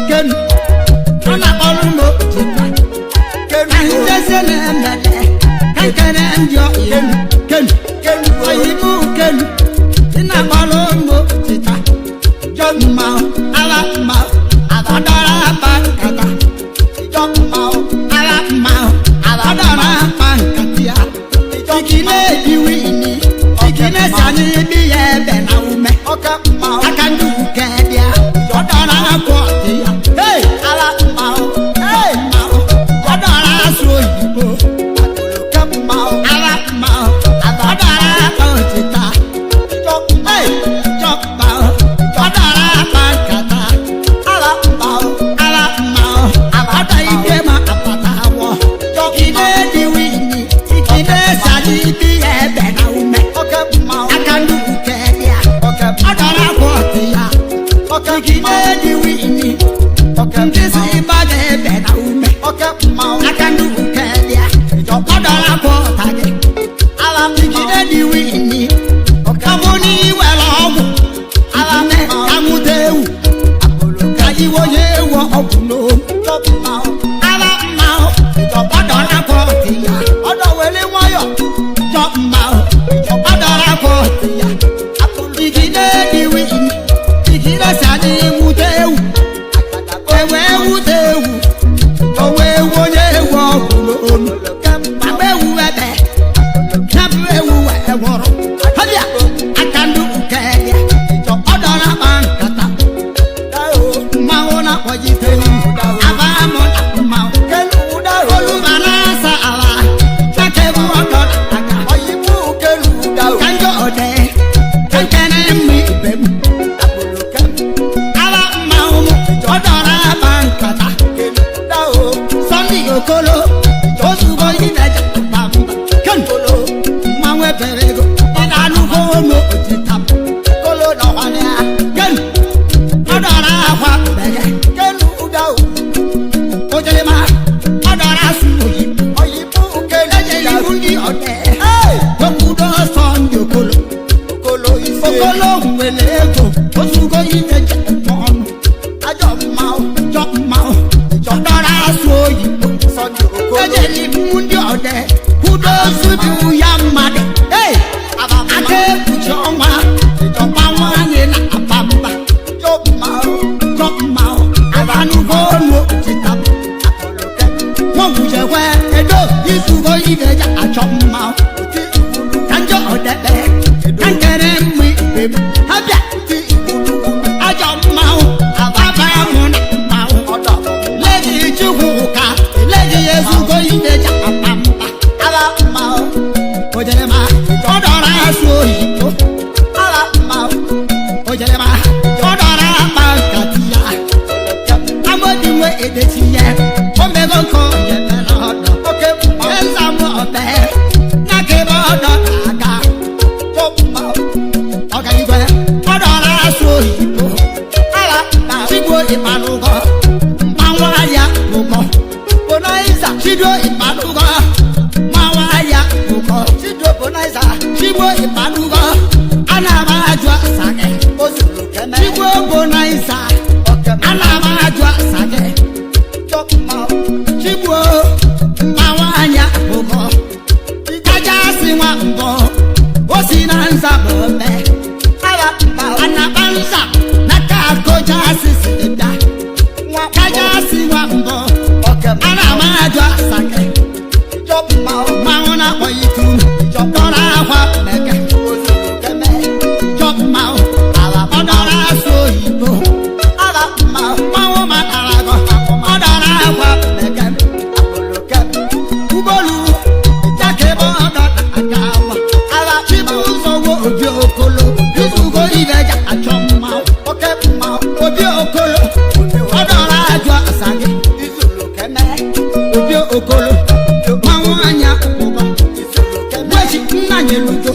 ken ana olumo jita ken sesele mele kankere ndio ken oyibu ken ina olumo jita jomma ala ma adara bankata jomma ala ma adara bankatia ikine diwini ikine sani biye benaume akandu kedia jodara kotia hey ala mao hey mao jodara soyibo ala mao adara kotia hey jomma jodara bankata ala mao abata ikema apatawo ikine diwini ikine sani biye benaume akandu kedia adara kotia ikine diwini ndisi ibade benaume akandu kedia adara kotia ala ikine diwini kamuni welogu ala me kamudewu kayiwo yewo obulo ala mao adara kotia odowele wayo jomma adara kotia ikine diwini ikine sani mudewu ewe wudewu owe woyewo obulo abewu ebe nabewu eworo habia akandu kedia odora bankata maona wajiteni abamo mao olubana sa ala takebu odora aga oyibu kanjo ode kankene mi bem ala mao odora bankata sondi okolo osugo ibeja bamba kankolo mawe perego inalu gomo otitam kolo no wania kan odora kwa bege kelu udau ojelema odora suyi oyibu keleje yundi ode okudo sondi okolo ise okolo welego osugo ibeja mon ajomao odora suyi sondi okolo ejeli mundi ode kudo sudu yamade hey ake kuchoma jomma wanye na abamba jomma abanu gono jitam mo bujewe edo isugo ibeja achomma kanjo odebe kankere mi bem habia ajomma ababa mun mawo legi chuka legi yesugo ibeja abamba ala mao ojelema odora soyibo ala mao ojelema odora bankatia amodiwe edetiye omego ko yebela odo enzamo obe nakeba odo aga jomma oganiwe odora soyibo ala mao chigo ipanugo mawaya ugo bonaiza chido ipanugo mawaya ugo chido bonaiza chigo ipanugo anamajwa sage chigo bonaiza anamajwa sage chigo mawaya ugo ikaja siwa mbo osinanza bombe ala anabanza nakakoja sisida kaja siwa mbo anamajwa sage mauna oyitu dora kwa meke jomma ala odora soyibo ala mawo matarago odora kwa meke ubolu takebo odora agawa ala chibu zowo obi okolo isugo ibeja achomma obi okolo odora ajo asage obi okolo mawanya uba weji nanye lujo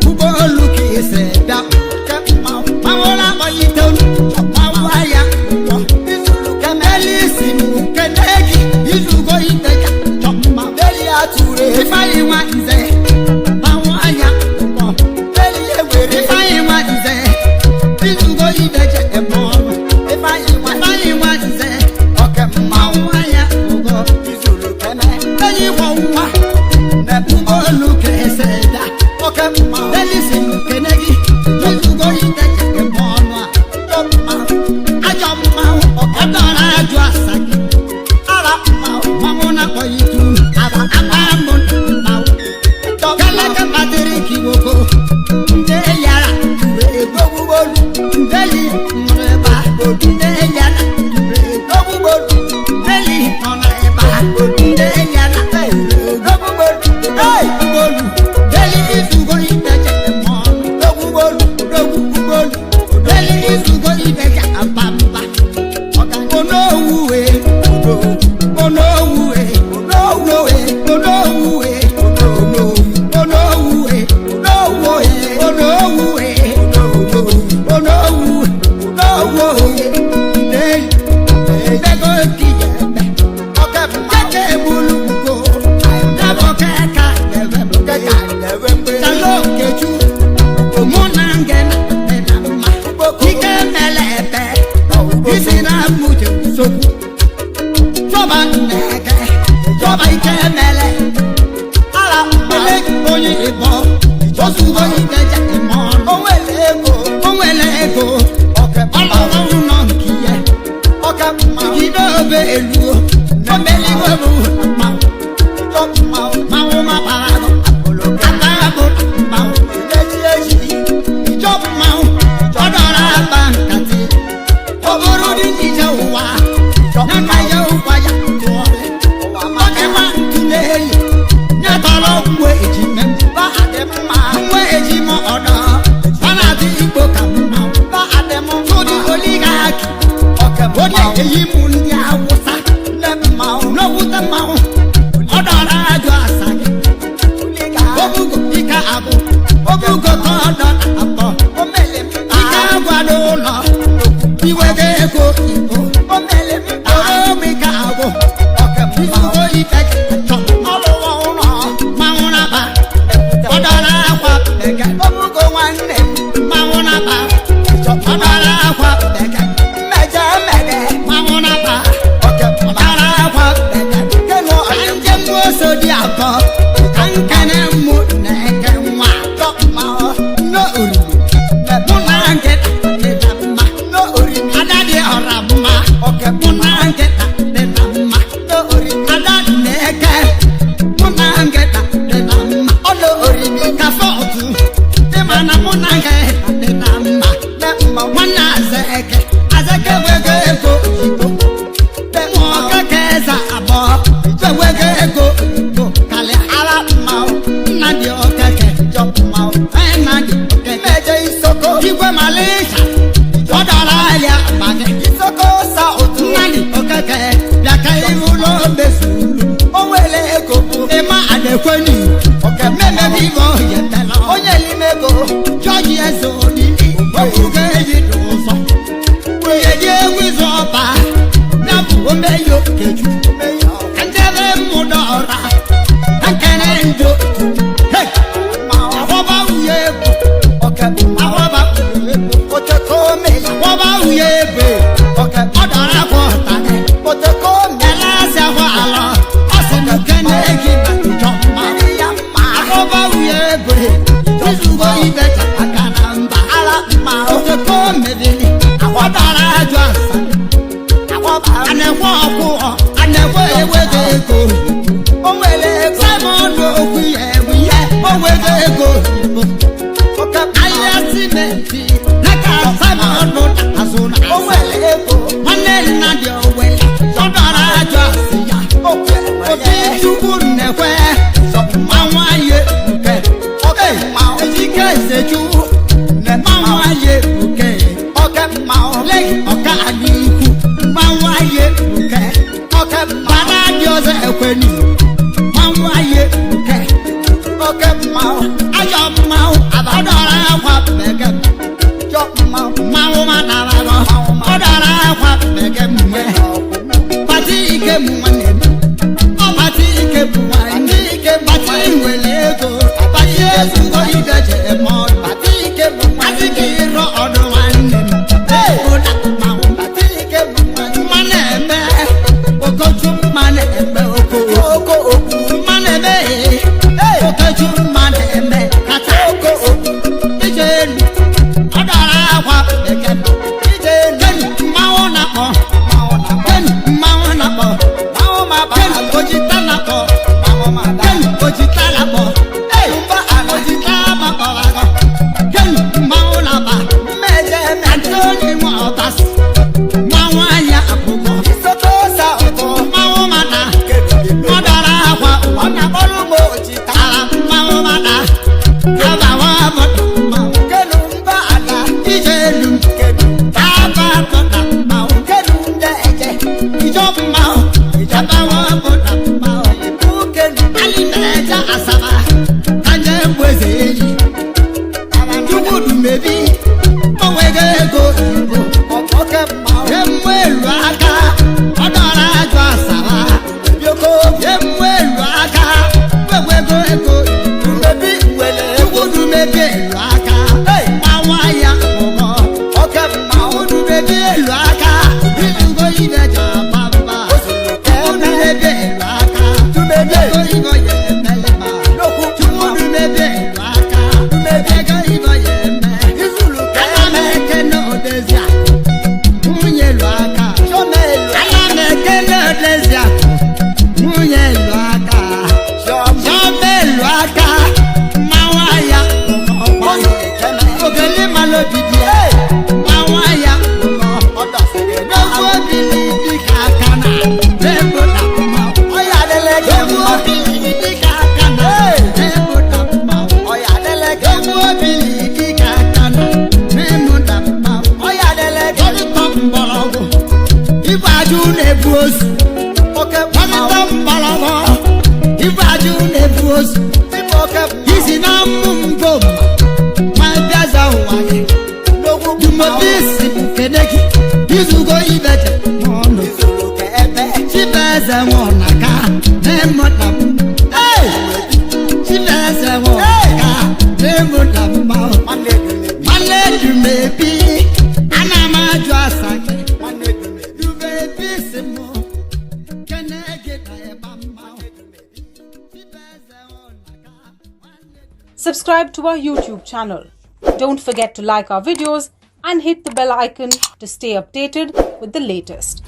ubolu kise da mawola oyitonu mawaya isi na muje soku joba nege joba ikemele ala mele onye ibo josugo iteja imon onwele ego oke balawo no nkiye oke ma idobe elu no meli webu ma mawo ma balago apolo katago ma eji job ma odora bankati oboro di ije uwa naka ya uwa ya tore oke ma tuneli nyatolo mwe eji mem ba adem ma mwe eji mo odo ana di igbo ka ma ba adem so di oligaki oke bodi eyi mu ndi awusa le ma no wuta ma odora ajo asage obugo ika abu obugo to do abo omele ika gwado no iwege ego ibo omele mi ka abu oke iwo ika to olowo no mawuna ba odora akwa ege obugo nwanne mawuna ba odora akwa ege meje mede mawuna ba oke odora akwa ege keno anje mo so di abo kankane mu neke nwa to ma no uri muna nke ta ma no uri adade orabuma oke muna nke ta ma no uri adade neke muna nke ta ma olo uri mi ka fotu te mana muna nke ta ma wana azeke wege ego ibo te mo ka keza abo te wege ego ibo kale ala ma na di okeke jop ma na di okeke meje isoko igwe malisha odara ya bage isoko sa otu na di okeke bia ka ivulo bezulu onwele ego bu e ma adekweni oke meme bibo yetela onye limego George eso ni ofuge yi doso we ye wizo ba na bu omeyo keju kandele mudora kankene ndo hey awoba uyebo oke awoba uyebo ote kome awoba uyebo oke odara ko tane ote kome la se wa ala asinu kene egi na joma awoba uyebo isugo ibe akana mba ala ma ote kome vini awodara ajo asa awoba anekwo okuo anekwo ewege ego onwele Simon okuye wiye onwege ego oka aya simenti naka Simon azuna onwele ego manel na di owele sodara ajo asiya oke obi chukwu nekwe so mawaye nke oke ma ejike seju ne mawaye nke oke ma legi oka aliku mawaye nke oke bana dioze ekweni mawaye nke oke ma ayo ma abadora akwa bege June Bros. Okay, Panam Balamo. If I June Bros. He's in a mumbo. My Gaza Wagi. No, you must be Keneki. He's who go even. Mono. She bears a one. I can't. Name what I'm. Hey! She bears a one. Name what I'm. My lady may be. And I'm a dress. Subscribe to our YouTube channel. Don't forget to like our videos and hit the bell icon to stay updated with the latest.